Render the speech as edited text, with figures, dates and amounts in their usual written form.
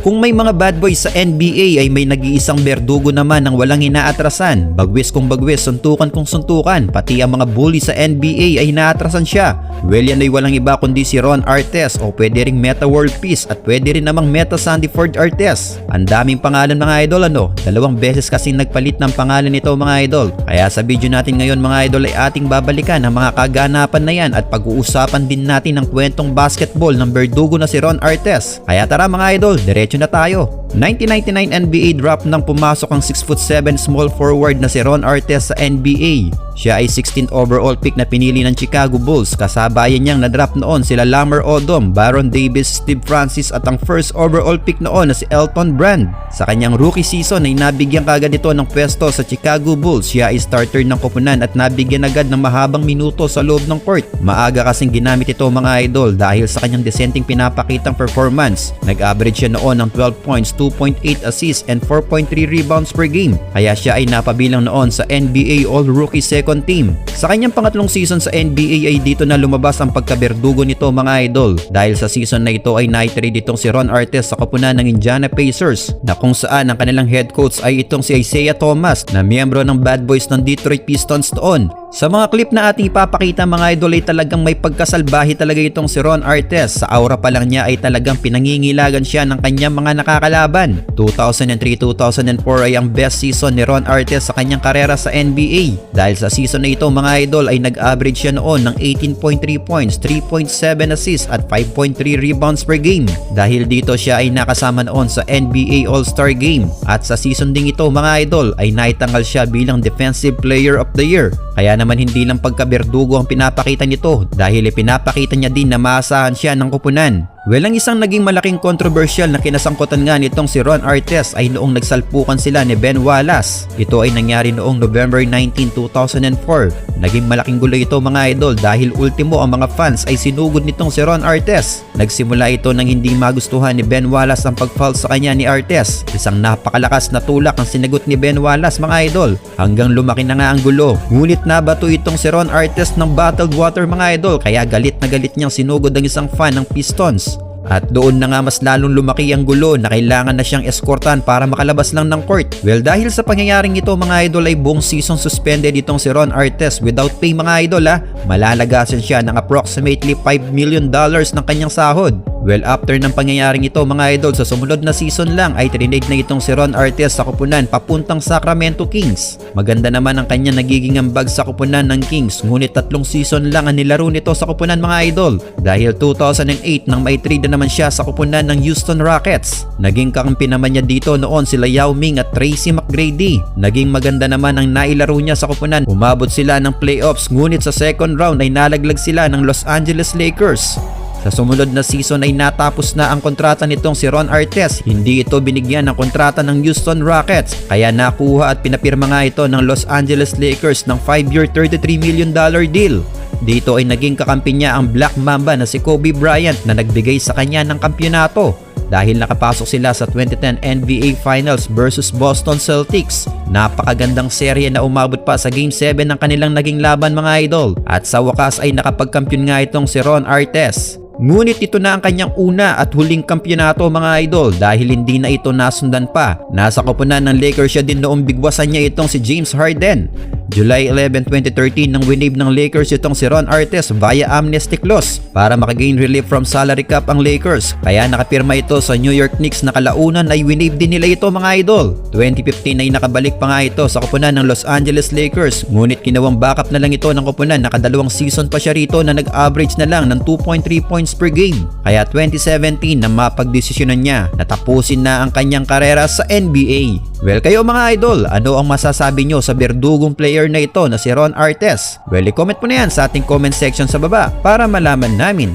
Kung may mga bad boys sa NBA ay may nag-iisang berdugo naman ng walang inaatrasan. Bagwis kung bagwis, suntukan kung suntukan, pati ang mga bully sa NBA ay inaatrasan siya. Well, yan ay walang iba kundi si Ron Artest o pwede ring Meta World Peace at pwede rin namang Meta Sandyford Artest. Ang daming pangalan mga idol ano, 2 beses kasing nagpalit ng pangalan nito mga idol. Kaya sa video natin ngayon mga idol ay ating babalikan ang mga kaganapan na yan at pag-uusapan din natin ang kwentong basketball ng berdugo na si Ron Artest. Kaya tara mga idol, diretso na tayo. 1999 NBA draft nang pumasok ang 6'7" small forward na si Ron Artest sa NBA. Siya ay 16th overall pick na pinili ng Chicago Bulls. Kasabayan niyang na-draft noon sila Lamar Odom, Baron Davis, Steve Francis at ang first overall pick noon na si Elton Brand. Sa kanyang rookie season ay nabigyan kagad ito ng pwesto sa Chicago Bulls. Siya ay starter ng koponan at nabigyan agad ng mahabang minuto sa loob ng court. Maaga kasing ginamit ito mga idol dahil sa kanyang decenteng pinapakitang performance. Nag-average siya noon ng 12 points, 2.8 assists and 4.3 rebounds per game. Kaya siya ay napabilang noon sa NBA All-Rookie Second Team. Sa kanyang pangatlong season sa NBA ay dito na lumabas ang pagkaberdugo nito mga idol. Dahil sa season na ito ay na-trade itong si Ron Artest sa koponan ng Indiana Pacers na kung saan ang kanilang head coach ay itong si Isaiah Thomas na miyembro ng Bad Boys ng Detroit Pistons noon. Sa mga clip na ating ipapakita mga idol ay talagang may pagkasalbahi talaga itong si Ron Artest. Sa aura pa lang niya ay talagang pinangingilagan siya ng kanyang mga nakakalaban. 2003-2004 ay ang best season ni Ron Artest sa kanyang karera sa NBA. Dahil sa season na ito mga idol ay nag-average siya noon ng 18.3 points, 3.7 assists at 5.3 rebounds per game. Dahil dito siya ay nakasama noon sa NBA All-Star Game. At sa season ding ito mga idol ay naitanggal siya bilang Defensive Player of the Year. Kaya naman hindi lang pagkaberdugo ang pinapakita nito dahil ipinapakita niya din na maasahan siya ng koponan. Well, ang isang naging malaking controversial na kinasangkutan nga nitong si Ron Artest ay noong nagsalpukan sila ni Ben Wallace. Ito ay nangyari noong November 19, 2004. Naging malaking gulo ito mga idol dahil ultimo ang mga fans ay sinugod nitong si Ron Artest. Nagsimula ito nang hindi magustuhan ni Ben Wallace ang pag-foul sa kanya ni Artest. Isang napakalakas na tulak ang sinagot ni Ben Wallace mga idol hanggang lumaki na nga ang gulo. Ngunit nabato itong si Ron Artest ng bottled water mga idol kaya galit na galit niyang sinugod ang isang fan ng Pistons. At doon na nga mas lalong lumaki ang gulo na kailangan na siyang eskortan para makalabas lang ng court. Well, dahil sa pangyayaring ito mga idol ay buong season suspended itong si Ron Artest without pay mga idol ha. Malalagasan siya ng approximately $5 million ng kanyang sahod. Well, after ng pangyayaring ito mga idol sa sumunod na season lang ay trinade na itong si Ron Artest sa koponan papuntang Sacramento Kings. Maganda naman ang kanya nagiging ambag sa koponan ng Kings ngunit 3 season lang ang nilaro nito sa koponan mga idol. Dahil 2008 nang may trade na naman siya sa koponan ng Houston Rockets. Naging kakampi naman niya dito noon sila Yao Ming at Tracy McGrady. Naging maganda naman ang nailaro niya sa koponan. Umabot sila ng playoffs ngunit sa second round ay nalaglag sila ng Los Angeles Lakers. Sa sumunod na season ay natapos na ang kontrata nitong si Ron Artest. Hindi ito binigyan ng kontrata ng Houston Rockets. Kaya nakuha at pinapirma nga ito ng Los Angeles Lakers ng 5-year $33 million deal. Dito ay naging kakampi niya ang Black Mamba na si Kobe Bryant na nagbigay sa kanya ng kampyonato. Dahil nakapasok sila sa 2010 NBA Finals versus Boston Celtics. Napakagandang serye na umabot pa sa Game 7 ng kanilang naging laban mga idol. At sa wakas ay nakapagkampiyon nga itong si Ron Artest. Ngunit ito na ang kanyang una at huling kampyonato mga idol dahil hindi na ito nasundan pa. Nasa koponan ng Lakers siya din noong bigwasan niya itong si James Harden. July 11, 2013 nang winave ng Lakers itong si Ron Artest via amnesty clause para makagain relief from salary cap ang Lakers. Kaya nakapirma ito sa New York Knicks na kalaunan ay winave din nila ito mga idol. 2015 ay nakabalik pa nga ito sa koponan ng Los Angeles Lakers ngunit ginawang backup na lang ito ng koponan. Nakadalawang season pa siya rito na nag-average na lang ng 2.3 points per game. Kaya 2017 na mapagdesisyonan niya na tapusin na ang kanyang karera sa NBA. Well, kayo mga idol, ano ang masasabi nyo sa berdugong player na ito na si Ron Artest? Well, i-comment mo na yan sa ating comment section sa baba para malaman namin.